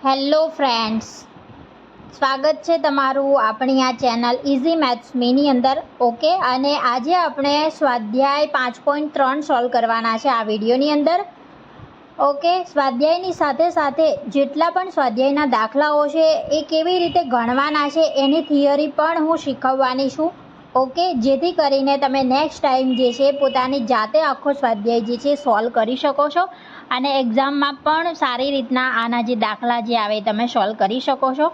Hello friends, સ્વાગત છે તમારું આપણી આ ચેનલ ઇઝી મેથ્સ મીની અંદર. ઓકે, અને આજે આપણે સ્વાધ્યાય 5.3 સોલ્વ કરવાના છે આ વિડીયોની અંદર. ઓકે, સ્વાધ્યાયની સાથે સાથે જેટલા પણ સ્વાધ્યાયના દાખલાઓ છે એ કેવી રીતે ગણવાના છે એની થિયરી પણ હું શીખવવાની છું. ઓકે, જેથી કરીને તમે નેક્સ્ટ ટાઈમ જે છે પોતાની જાતે આખો સ્વાધ્યાય જે છે સોલ્વ કરી શકો છો અને એક્ઝામમાં પણ સારી રીતના આના જે દાખલા જે આવે તમે સોલ્વ કરી શકો છો.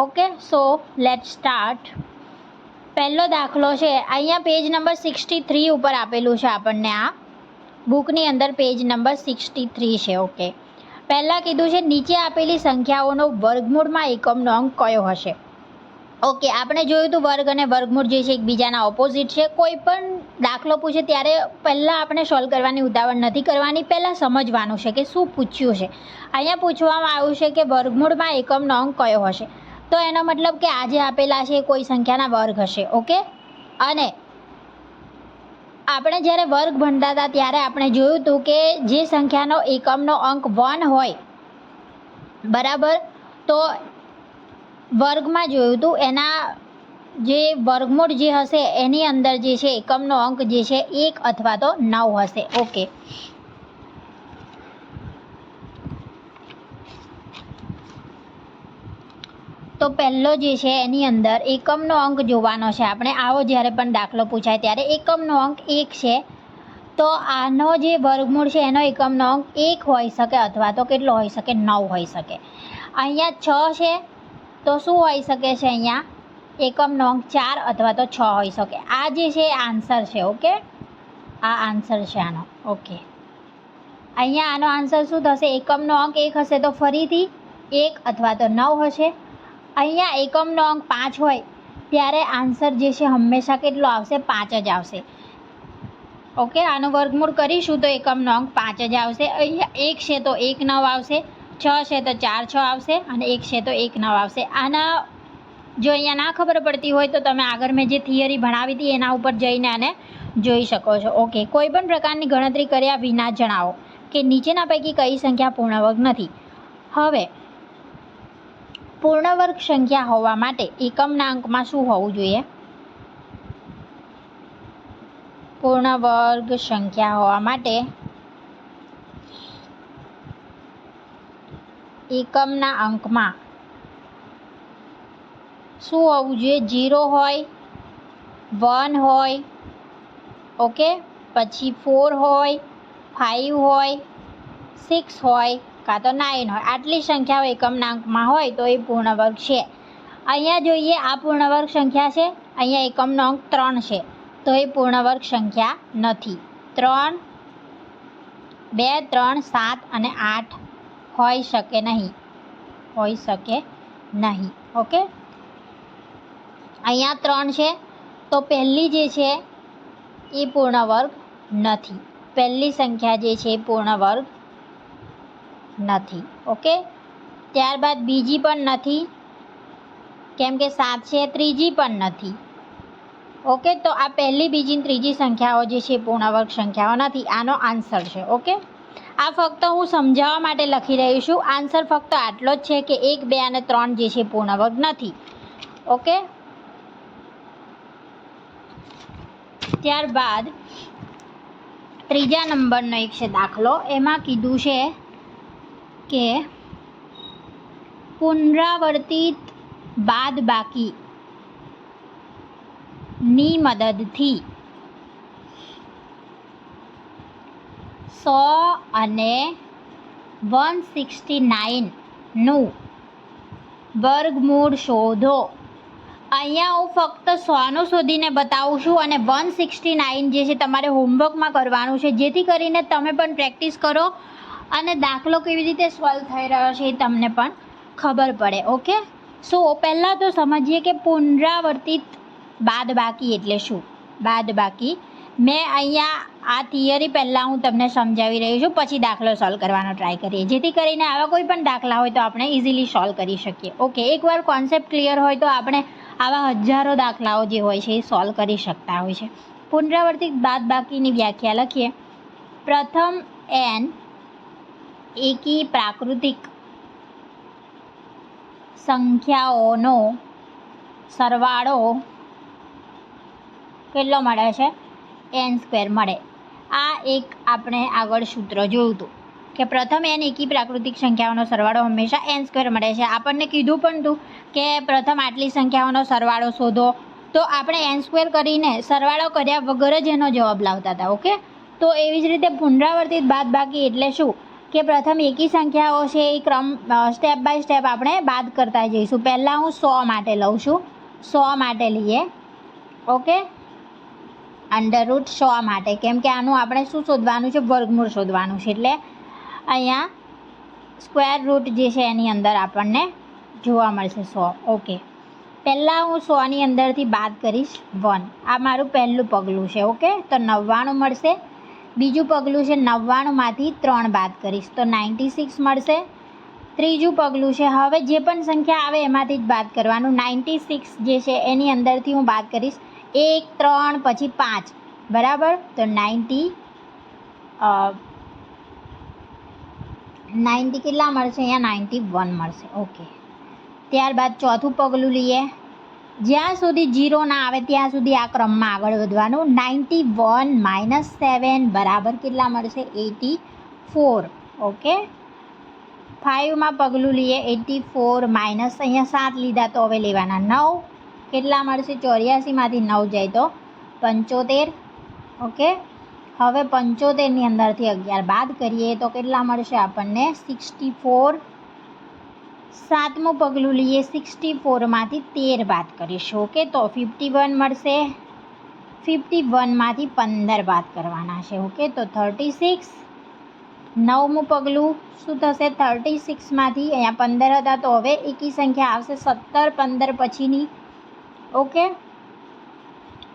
Okay, so let start. પહેલો દાખલો છે અહીંયા પેજ નંબર 63 ઉપર આપેલું છે આપણને. આ બુકની અંદર પેજ નંબર 63 છે. ઓકે, પહેલાં કીધું છે નીચે આપેલી સંખ્યાઓનો વર્ગમૂળમાં એકમનો અંક કયો હશે. ઓકે, આપણે જોયું હતું વર્ગ અને વર્ગમૂળ જે છે એકબીજાના ઓપોઝિટ છે. કોઈ પણ દાખલો પૂછે ત્યારે પહેલાં આપણે સોલ્વ કરવાની ઉતાવળ નથી કરવાની, પહેલાં સમજવાનું છે કે શું પૂછ્યું છે. અહીંયા પૂછવામાં આવ્યું છે કે વર્ગમૂળમાં એકમનો અંક કયો હશે, તો એનો મતલબ કે આજે આપેલા છે કોઈ સંખ્યાના વર્ગ હશે. ઓકે, અને આપણે જ્યારે વર્ગ ભણતા હતા ત્યારે આપણે જોયું હતું કે જે સંખ્યાનો એકમનો અંક 1 હોય, બરાબર, તો વર્ગમાં જોયું હતું એના જે વર્ગમૂળ જે હશે એની અંદર જે છે એકમનો અંક જે છે 1 અથવા તો 9 હશે. ઓકે, તો પહેલો જે છે એની અંદર એકમનો અંક જોવાનો છે આપણે. આવો જ્યારે પણ દાખલો પૂછાય ત્યારે એકમનો અંક 1 છે, તો આનો જે વર્ગમૂળ છે એનો એકમનો અંક 1 હોઈ શકે અથવા તો કેટલો હોઈ શકે, 9 હોઈ શકે. અહીંયા 6 છે તો શું હોઈ શકે છે, અહીંયા એકમનો અંક 4 અથવા તો 6 હોઈ શકે. આ જે છે આન્સર છે. ઓકે, આ આન્સર છે આનો. ઓકે, અહીંયા આનો આન્સર શું થશે, એકમનો અંક 1 હશે તો ફરીથી 1 અથવા તો 9 હશે. અહીંયા એકમનો અંક 5 હોય ત્યારે આન્સર જે છે હંમેશા કેટલો આવશે, 5 જ આવશે. ઓકે, આનું વર્ગમૂળ કરીશું તો એકમનો અંક 5 જ આવશે. અહીંયા 1 છે તો 1 9 આવશે, 6 છે તો 4 6 આવશે અને 1 છે તો 1 9 આવશે. આના જો અહીંયા ના ખબર પડતી હોય તો તમે આગળ મેં જે થિયરી ભણાવી હતી એના ઉપર જઈને આને જોઈ શકો છો. ઓકે, કોઈ પણ પ્રકારની ગણતરી કર્યા વિના જણાવો કે નીચેના પૈકી કઈ સંખ્યા પૂર્ણ વર્ગ નથી. હવે પૂર્ણ વર્ગ સંખ્યા હોવા માટે એકમના અંકમાં શું હોવું જોઈએ, પૂર્ણ વર્ગ સંખ્યા હોવા માટે એકમના અંકમાં શું હોવું જોઈએ, 0 હોય, 1 હોય, ઓકે, પછી 4 હોય, 5 હોય, 6 હોય કાં તો 9 હોય. આટલી સંખ્યાઓ એકમના અંકમાં હોય તો એ પૂર્ણ વર્ગ છે. અહીંયા જોઈએ આ પૂર્ણ વર્ગ સંખ્યા છે, અહીંયા એકમનો અંક 3 છે તો એ પૂર્ણ વર્ગ સંખ્યા નથી. 3, 2, 3, 7 અને 8 હોઈ શકે નહીં, હોઈ શકે નહીં. ઓકે, અહીંયા 3 છે તો પહેલી જે છે એ પૂર્ણ વર્ગ નથી. પહેલી સંખ્યા જે છે એ પૂર્ણ વર્ગ નથી. ઓકે, ત્યારબાદ બીજી પણ નથી કેમ કે 7 છે, ત્રીજી પણ નથી. ઓકે, તો આ પહેલી, બીજી અને ત્રીજી સંખ્યાઓ જે છે પૂર્ણ વર્ગ સંખ્યાઓ નથી. આનો આન્સર છે. ઓકે, આ ફક્ત હું સમજાવવા માટે લખી રહી છું. આન્સર ફક્ત આટલો જ છે કે 1, 2 અને 3 જે છે પૂર્ણ વર્ગ નથી. ઓકે, ત્યારબાદ ત્રીજા નંબરનો એક છે દાખલો. એમાં કીધું છે કે પુનરાવર્તિત બાદબાકી ની મદદથી 100 અને 169 નું વર્ગમૂળ શોધો. અહીંયા હું ફક્ત 100નું શોધીને બતાવું છું અને 169 જે છે તમારે હોમવર્કમાં કરવાનું છે, જેથી કરીને તમે પણ પ્રેક્ટિસ કરો અને દાખલો કેવી રીતે સોલ્વ થઈ રહ્યો છે એ તમને પણ ખબર પડે. ઓકે, સો પહેલાં તો સમજીએ કે પુનરાવર્તિત બાદબાકી એટલે શું. બાદબાકી મેં અહીંયા આ થિયરી પહેલાં હું તમને સમજાવી રહી છું, પછી દાખલો સોલ્વ કરવાનો ટ્રાય કરીએ, જેથી કરીને આવા કોઈ પણ દાખલા હોય તો આપણે ઇઝીલી સોલ્વ કરી શકીએ. ઓકે, એકવાર કોન્સેપ્ટ ક્લિયર હોય તો આપણે આવા હજારો દાખલાઓ જે હોય છે એ સોલ્વ કરી શકતા હોય છે. પુનરાવર્તિત બાદબાકીની વ્યાખ્યા લખીએ. પ્રથમ n એકી પ્રાકૃતિક સંખ્યાઓનો સરવાળો કેટલો મળે છે? n² મળે. આ એક આપણે આગળ સૂત્ર જોયું હતું કે પ્રથમ n એકી પ્રાકૃતિક સંખ્યાઓનો સરવાળો હંમેશા n² મળે છે. આપણને કીધું પણ હતું કે પ્રથમ આટલી સંખ્યાઓનો સરવાળો શોધો, તો આપણે n² કરીને સરવાળો કર્યા વગર જ એનો જવાબ લાવતા હતા. ઓકે, તો એવી જ રીતે પુનરાવર્તિત બાદબાકી એટલે શું કે પ્રથમ એકી સંખ્યાઓ છે એ ક્રમ સ્ટેપ બાય સ્ટેપ આપણે બાદ કરતા જઈશું. પહેલાં હું 100 માટે લઉં છું, 100 માટે લઈએ. ઓકે, √100 માટે, કેમ કે આનું આપણે શું શોધવાનું છે? વર્ગમૂળ શોધવાનું છે. એટલે અહીંયા સ્ક્વેર રૂટ જે છે એની અંદર આપણને જોવા મળશે 100. ઓકે, પહેલાં હું 100ની અંદરથી બાદ કરીશ 1. આ મારું પહેલું પગલું છે. ઓકે, તો 99 મળશે. બીજું પગલું છે 99માંથી 3 બાદ કરીશ તો 96 મળશે. ત્રીજું પગલું છે હવે જે પણ સંખ્યા આવે એમાંથી જ બાદ કરવાનું. 96 જે છે એની અંદરથી હું બાદ કરીશ 1, 3 પછી 5, બરાબર? તો 90 કેટલા મળશે? અહીંયા 91 મળશે. ઓકે, ત્યારબાદ ચોથું પગલું લઈએ. જ્યાં સુધી 0 ના આવે ત્યાં સુધી આ ક્રમમાં આગળ વધવાનું. 91 - 7 બરાબર કેટલા મળશે? 84. ઓકે, 5માં પગલું લઈએ. 84 માઇનસ અહીંયા 7 લીધા તો હવે લેવાના 9. કેટલા મળશે? 84માંથી 9 જાય તો 75. ઓકે, હવે 75ની અંદરથી 11 બાદ કરીએ તો કેટલા મળશે આપણને? 64. 7મું પગલું લઈએ. 64માંથી 13 બાદ કરીશું. ઓકે, તો 51 મળશે. 51માંથી 15 બાદ કરવાના છે. ઓકે, તો 36. 9મું પગલું શું થશે? 36માંથી અહીંયા 15 હતા તો હવે એકી સંખ્યા આવશે 17, 15 પછીની. ઓકે,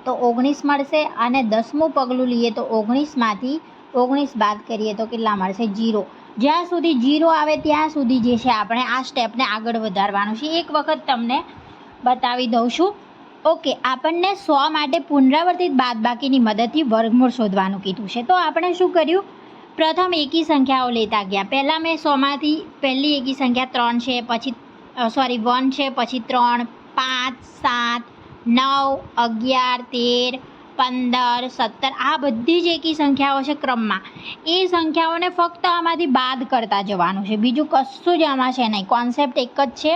તો 19 મળશે. અને 10મું પગલું લઈએ તો 19માંથી 19 બાદ કરીએ તો કેટલા મળશે? 0. જ્યાં સુધી 0 આવે ત્યાં સુધી જે છે આપણે આ સ્ટેપને આગળ વધારવાનું છે. એક વખત તમને બતાવી દઉં છું. ઓકે, આપણને 100 માટે પુનરાવર્તિત બાદબાકીની મદદથી વર્ગમૂળ શોધવાનું કીધું છે. તો આપણે શું કર્યું? પ્રથમ એકી સંખ્યાઓ લેતા ગયા. પહેલાં મેં 100માંથી પહેલી એકી સંખ્યા 3 છે, પછી 1 છે, પછી 3, 5, 7, 9, 11, 13, 15, 17 આ બધી જ એકી સંખ્યાઓ છે ક્રમમાં. એ સંખ્યાઓને ફક્ત આમાંથી બાદ કરતા જવાનું છે. બીજું કશું જ આમાં છે નહીં. કોન્સેપ્ટ એક જ છે.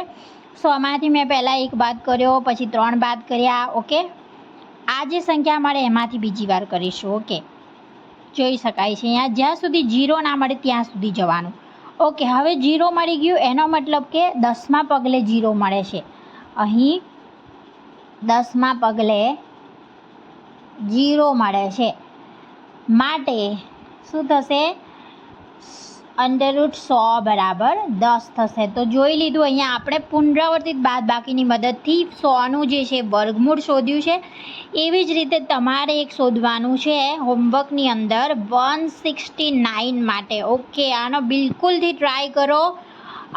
100માંથી મેં પહેલાં 1 બાદ કર્યો, પછી 3 બાદ કર્યા. ઓકે, આ જે સંખ્યા મળે એમાંથી બીજી વાર કરીશું. ઓકે, જોઈ શકાય છે અહીંયા જ્યાં સુધી 0 ના મળે ત્યાં સુધી જવાનું. ઓકે, હવે 0 મળી ગયું એનો મતલબ કે 10મા પગલે 0 મળે છે. અહીં 10મા પગલે 0 મળે છે માટે શું થશે? √100 બરાબર 10 થશે. તો જોઈ લીધું અહીંયા આપણે પુનરાવર્તિત બાદબાકીની મદદથી 100નું જે છે વર્ગમૂળ શોધ્યું છે. એવી જ રીતે તમારે એક શોધવાનું છે હોમવર્કની અંદર 169 માટે. ઓકે, આનો બિલકુલથી ટ્રાય કરો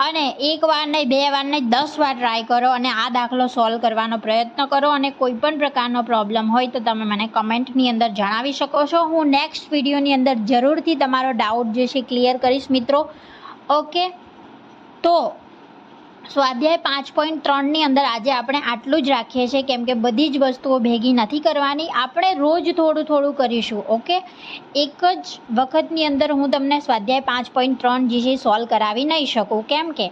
અને 1 વાર નહીં, 2 વાર નહીં, 10 વાર ટ્રાય કરો અને આ દાખલો સોલ્વ કરવાનો પ્રયત્ન કરો. અને કોઈ પણ પ્રકારનો પ્રોબ્લેમ હોય તો તમે મને કમેન્ટની અંદર જણાવી શકો છો. હું નેક્સ્ટ વિડીયોની અંદર જરૂરથી તમારો ડાઉટ જે છે ક્લિયર કરીશ મિત્રો. ઓકે, તો સ્વાધ્યાય 5.3ની અંદર આજે આપણે આટલું જ રાખીએ છીએ, કેમ કે બધી જ વસ્તુઓ ભેગી નથી કરવાની. આપણે રોજ થોડું થોડું કરીશું. ઓકે, એક જ વખતની અંદર હું તમને સ્વાધ્યાય 5.3 જે છે સોલ્વ કરાવી નહીં શકું, કેમ કે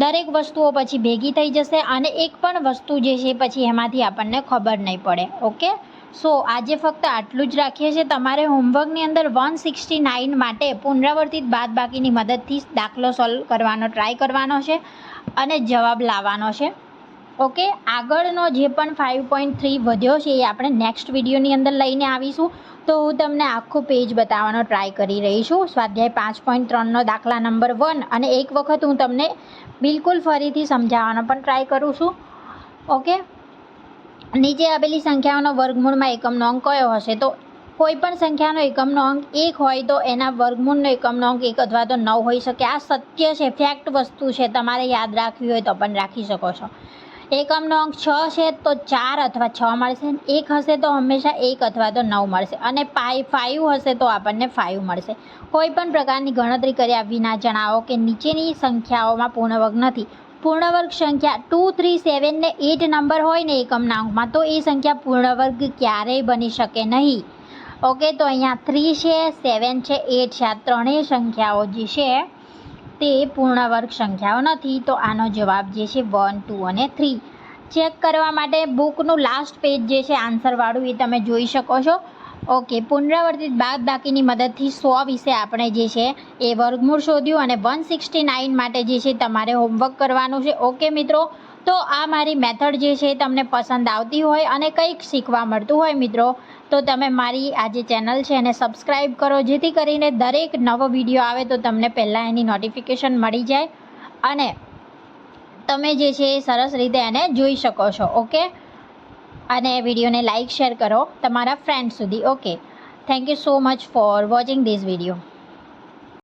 દરેક વસ્તુઓ પછી ભેગી થઈ જશે અને એક પણ વસ્તુ જે છે પછી એમાંથી આપણને ખબર નહીં પડે. ઓકે, સો આજે ફક્ત આટલું જ રાખીએ છીએ. તમારે હોમવર્કની અંદર 169 માટે પુનરાવર્તિત બાદબાકીની મદદથી દાખલો સોલ્વ કરવાનો ટ્રાય કરવાનો છે અને જવાબ લાવવાનો છે. ઓકે, આગળનો જે પણ 5.3 વધ્યો છે એ આપણે નેક્સ્ટ વિડીયોની અંદર લઈને આવીશું. તો હું તમને આખું પેજ બતાવવાનો ટ્રાય કરી રહી છું. સ્વાધ્યાય 5.3નો દાખલા નંબર 1 અને એક વખત હું તમને બિલકુલ ફરીથી સમજાવવાનો પણ ટ્રાય કરું છું. ઓકે, નીચે આપેલી સંખ્યાઓનો વર્ગમૂળમાં એકમનો અંક કયો હશે? તો કોઈ પણ સંખ્યાનો એકમનો અંક 1 હોય તો એના વર્ગમૂળનો એકમનો અંક 1 અથવા તો 9 હોઈ શકે. આ સત્ય છે, ફેક્ટ વસ્તુ છે. તમારે યાદ રાખવી હોય તો પણ રાખી શકો છો. એકમનો અંક 6 છે તો 4 અથવા 6 મળશે. 1 હશે તો હંમેશા 1 અથવા તો 9 મળશે. અને 5 હશે તો આપણને 5 મળશે. કોઈ પણ પ્રકારની ગણતરી કર્યા વિના જણાવો કે નીચેની સંખ્યાઓમાં પૂર્ણવર્ગ નથી. પૂર્ણવર્ગ સંખ્યા 2, 3, 7 ને 8 નંબર હોય ને એકમનાંકમાં તો એ સંખ્યા પૂર્ણવર્ગ ક્યારેય બની શકે નહીં. ઓકે, તો અહીંયા 3 છે, 7 છે, 8 છે, આ ત્રણેય સંખ્યાઓ જે છે તે પૂર્ણવર્ગ સંખ્યાઓ નથી. તો આનો જવાબ જે છે 1, 2 અને 3. ચેક કરવા માટે બુકનું લાસ્ટ પેજ જે છે આન્સરવાળું એ તમે જોઈ શકો છો. ઓકે, પુનરાવર્તિત બાદબાકીની મદદથી 100 વિશે આપણે જે છે એ વર્ગમૂળ શોધ્યું અને 169 માટે જે છે તમારે હોમવર્ક કરવાનું છે. ઓકે મિત્રો, તો આ મારી મેથડ જે છે તમને પસંદ આવતી હોય અને કંઈક શીખવા મળતું હોય મિત્રો, તો તમે મારી આ જે ચેનલ છે એને સબસ્ક્રાઈબ કરો, જેથી કરીને દરેક નવો વિડીયો આવે તો તમને પહેલાં એની નોટિફિકેશન મળી જાય અને તમે જે છે એ સરસ રીતે એને જોઈ શકો છો. ઓકે, અને વિડીયોને લાઇક શેર કરો તમારા ફ્રેન્ડ સુધી. Okay, thank you so much for watching this video.